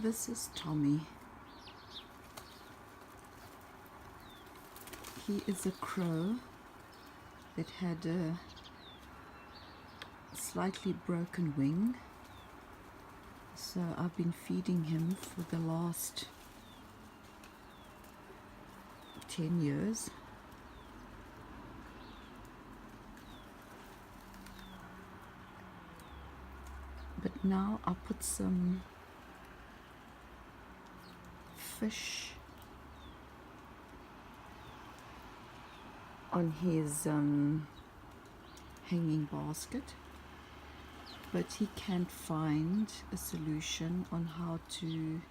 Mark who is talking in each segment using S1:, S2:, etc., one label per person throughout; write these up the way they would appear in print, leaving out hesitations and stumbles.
S1: This is Tommy. He is a crow that had a slightly broken wing. So I've been feeding him for the last 10 years. But now I put some fish on his hanging basket, but he can't find a solution on how to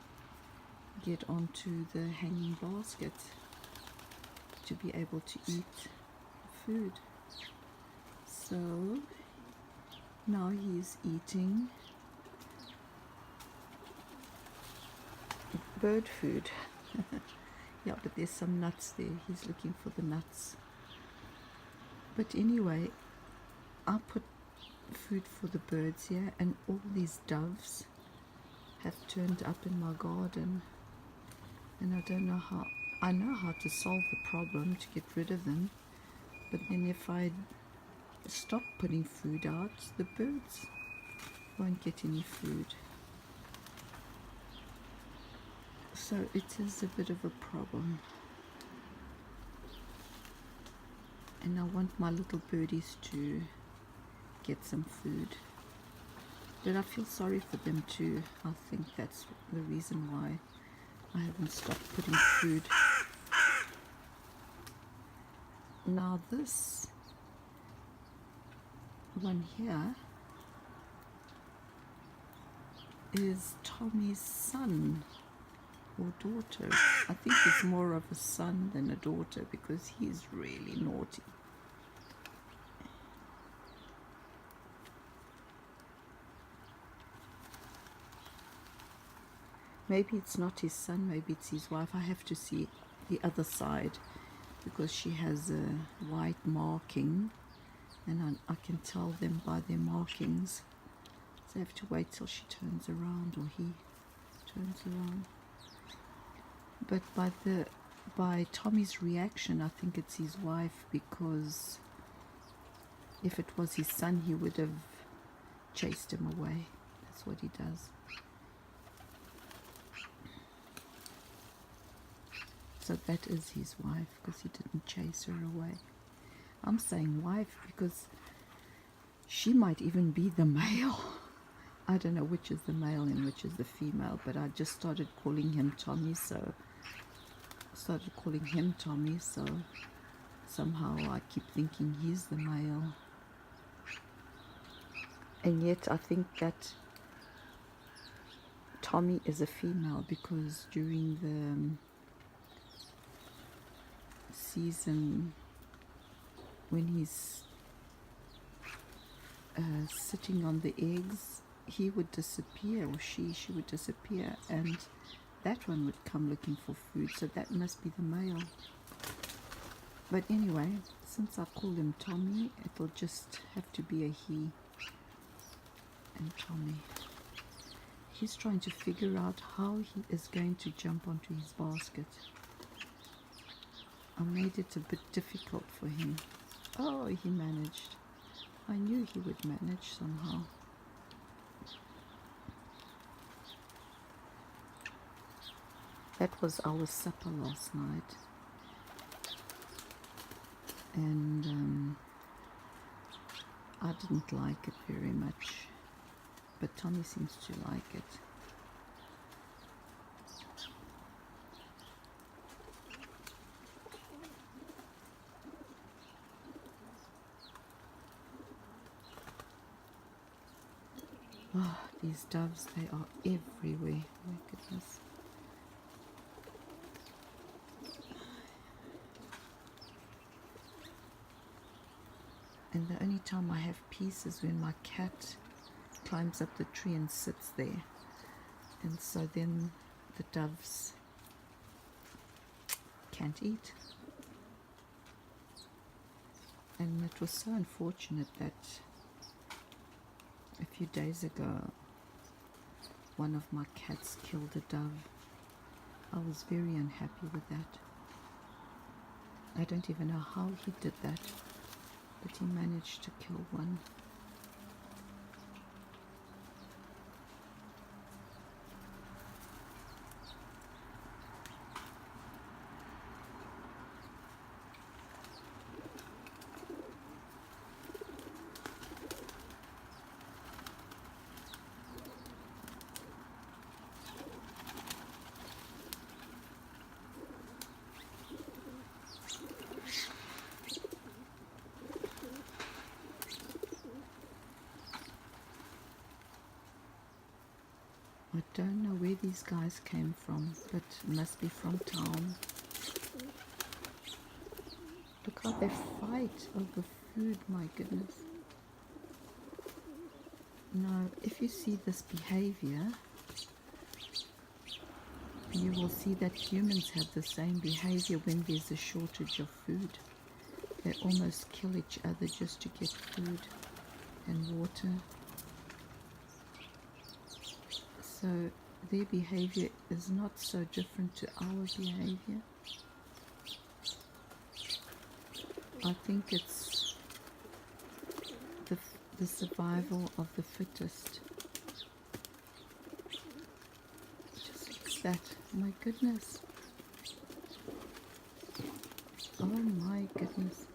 S1: get onto the hanging basket to be able to eat food. So now he's eating bird food. Yeah, but there's some nuts there. He's looking for the nuts. But anyway, I put food for the birds here, and all these doves have turned up in my garden, and I don't know how. I know how to solve the problem to get rid of them, but then if I stop putting food out, the birds won't get any food. So it is a bit of a problem, and I want my little birdies to get some food, but I feel sorry for them too. I think that's the reason why I haven't stopped putting food. Now this one here is Tommy's son or daughter. I think he's more of a son than a daughter because he's really naughty. Maybe it's not his son, maybe it's his wife. I have to see the other side because she has a white marking, and I can tell them by their markings. So I have to wait till she turns around, or he turns around. But by Tommy's reaction, I think it's his wife, because if it was his son, he would have chased him away. That's what he does. So that is his wife, because he didn't chase her away. I'm saying wife because she might even be the male. I don't know which is the male and which is the female, but I just started calling him Tommy, so somehow I keep thinking he's the male. And yet I think that Tommy is a female, because during the season when he's sitting on the eggs, he would disappear, or she would disappear, and that one would come looking for food, so that must be the male. But anyway, since I call him Tommy, it'll just have to be a he and Tommy. He's trying to figure out how he is going to jump onto his basket. I made it a bit difficult for him. Oh, he managed. I knew he would manage somehow. That was our supper last night. And I didn't like it very much, but Tommy seems to like it. Oh, these doves, they are everywhere. My goodness. And the only time I have peace is when my cat climbs up the tree and sits there. And so then the doves can't eat. And it was so unfortunate that a few days ago one of my cats killed a dove. I was very unhappy with that. I don't even know how he did that, but he managed to kill one. I don't know where these guys came from, but it must be from town. Look how they fight over food, my goodness. Now, if you see this behavior, you will see that humans have the same behavior when there's a shortage of food. They almost kill each other just to get food and water. So their behavior is not so different to our behavior. I think it's the survival of the fittest. Just look at that. My goodness. Oh my goodness.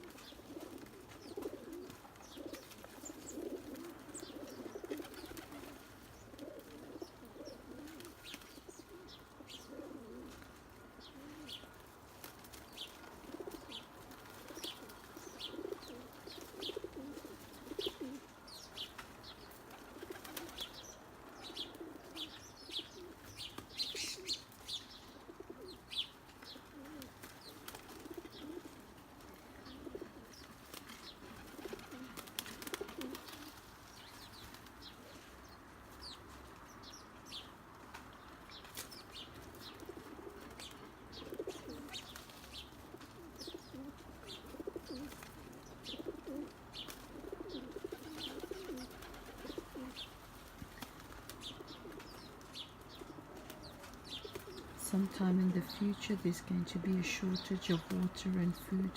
S1: Sometime in the future there's going to be a shortage of water and food.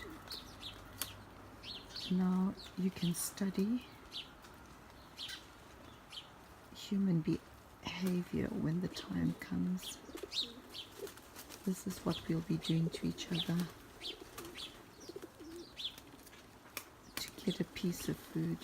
S1: Now you can study human behavior when the time comes. This is what we'll be doing to each other to get a piece of food.